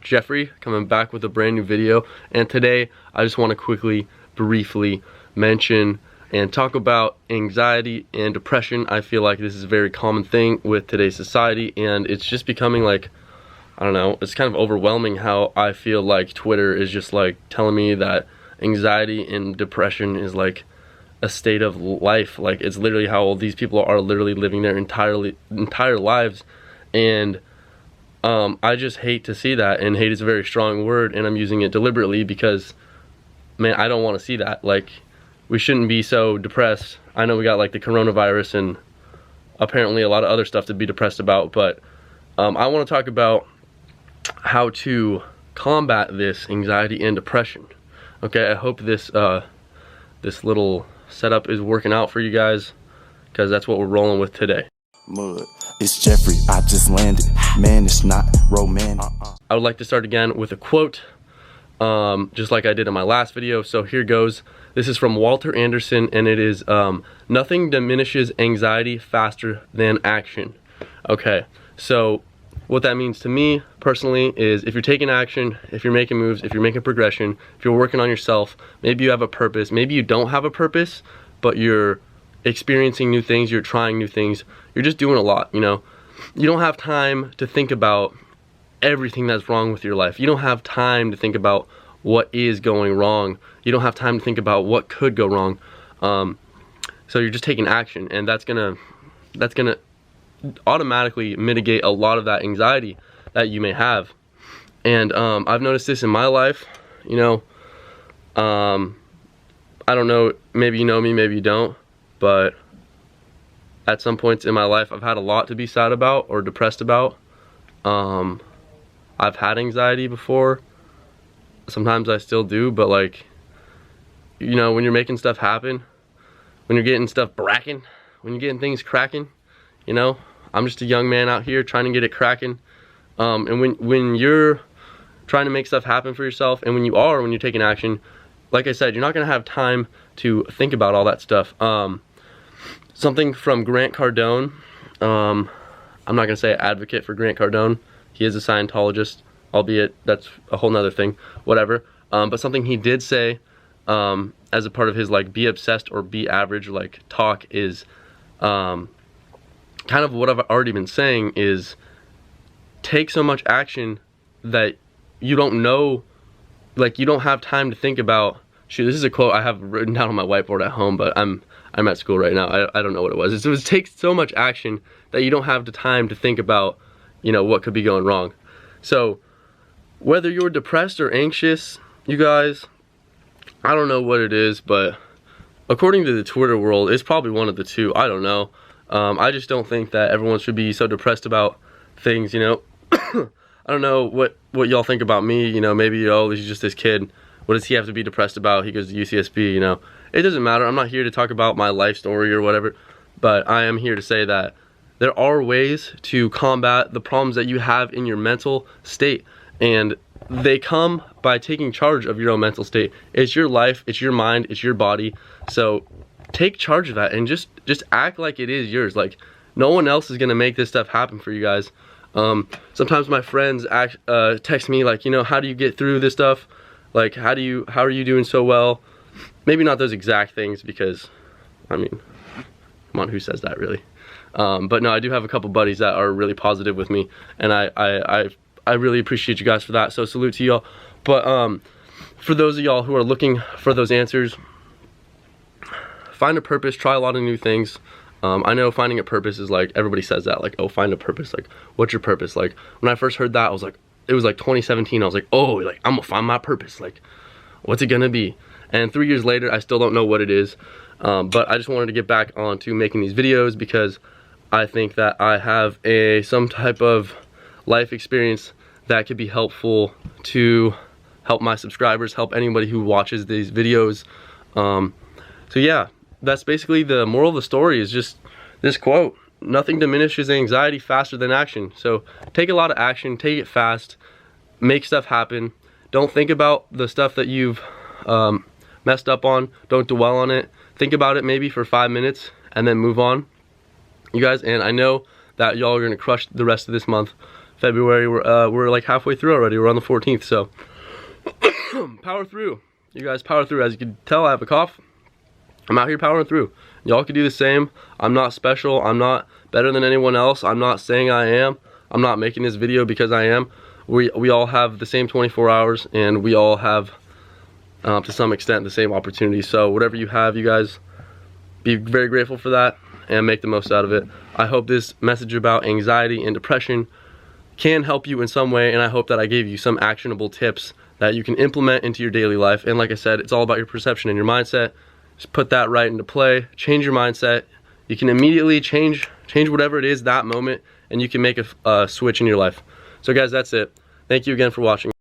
Jeffrey, coming back with a brand new video. And today I just want to quickly, briefly mention and talk about anxiety and depression. I feel like this is a very common thing with today's society, and it's just becoming like, I don't know, it's kind of overwhelming how I feel like Twitter is just like telling me that anxiety and depression is like a state of life. Like, it's literally how these people are literally living their entire lives. And I just hate to see that, and hate is a very strong word, and I'm using it deliberately because, man, I don't want to see that. Like, we shouldn't be so depressed. I know we got like the coronavirus and apparently a lot of other stuff to be depressed about, but I want to talk about how to combat this anxiety and depression. Okay, I hope this this little setup is working out for you guys, because that's what we're rolling with today. Mud. It's Jeffrey, I just landed. Man, it's not romantic. I would like to start again with a quote, just like I did in my last video. So here goes. This is from Walter Anderson, and it is, nothing diminishes anxiety faster than action. Okay, so what that means to me personally is, if you're taking action, if you're making moves, if you're making progression, if you're working on yourself, maybe you have a purpose, maybe you don't have a purpose, but you're experiencing new things, you're trying new things, you're just doing a lot, you know. You don't have time to think about everything that's wrong with your life. You don't have time to think about what is going wrong. You don't have time to think about what could go wrong. So you're just taking action, and that's gonna automatically mitigate a lot of that anxiety that you may have. And I've noticed this in my life, you know. I don't know, maybe you know me, maybe you don't, but at some points in my life I've had a lot to be sad about or depressed about. I've had anxiety before. Sometimes I still do, but like, you know, when you're making stuff happen, when you're getting stuff bracking, when you're getting things cracking, you know, I'm just a young man out here trying to get it cracking. And when you're trying to make stuff happen for yourself, and when you're taking action, like I said, you're not gonna have time to think about all that stuff. Something from Grant Cardone. I'm not gonna say advocate for Grant Cardone. He is a Scientologist, albeit that's a whole nother thing, whatever. But something he did say as a part of his like be obsessed or be average like talk is kind of what I've already been saying, is take so much action that you don't know, like you don't have time to think about. Shoot, this is a quote I have written down on my whiteboard at home, but I'm at school right now. I don't know what it was. It was take so much action that you don't have the time to think about, you know, what could be going wrong. So whether you're depressed or anxious, you guys, I don't know what it is, but according to the Twitter world, it's probably one of the two. I don't know. I just don't think that everyone should be so depressed about things, you know. I don't know what y'all think about me, you know. Maybe, oh, he's just this kid. What does he have to be depressed about? He goes to UCSB, you know. It doesn't matter. I'm not here to talk about my life story or whatever, but I am here to say that there are ways to combat the problems that you have in your mental state, and they come by taking charge of your own mental state. It's your life, it's your mind, it's your body. So take charge of that and just act like it is yours. Like, no one else is gonna make this stuff happen for you guys. Sometimes my friends text me like, you know, how do you get through this stuff? Like, how are you doing so well? Maybe not those exact things, because, I mean, come on, who says that really? But no, I do have a couple buddies that are really positive with me, and I really appreciate you guys for that. So salute to y'all. But for those of y'all who are looking for those answers, find a purpose, try a lot of new things. I know finding a purpose is like, everybody says that, like, oh, find a purpose. Like, what's your purpose? Like, when I first heard that, I was like, it was like 2017. I was like, oh, like, I'm gonna find my purpose. Like, what's it gonna be? And 3 years later, I still don't know what it is. But I just wanted to get back onto making these videos because I think that I have some type of life experience that could be helpful to help my subscribers, help anybody who watches these videos. So yeah, that's basically the moral of the story, is just this quote: nothing diminishes anxiety faster than action. So take a lot of action, take it fast, make stuff happen. Don't think about the stuff that you've messed up on. Don't dwell on it. Think about it maybe for 5 minutes and then move on, you guys. And I know that y'all are gonna crush the rest of this month. February. We're like halfway through already. We're on the 14th, so power through. You guys power through. As you can tell, I have a cough. I'm out here powering through. Y'all can do the same. I'm not special. I'm not better than anyone else. I'm not saying I am. I'm not making this video because I am. We all have the same 24 hours, and we all have, to some extent, the same opportunity. So whatever you have, you guys, be very grateful for that and make the most out of it. I hope this message about anxiety and depression can help you in some way, and I hope that I gave you some actionable tips that you can implement into your daily life. And like I said, it's all about your perception and your mindset. Just put that right into play, change your mindset. You can immediately change whatever it is that moment, and you can make a switch in your life. So guys, that's it. Thank you again for watching.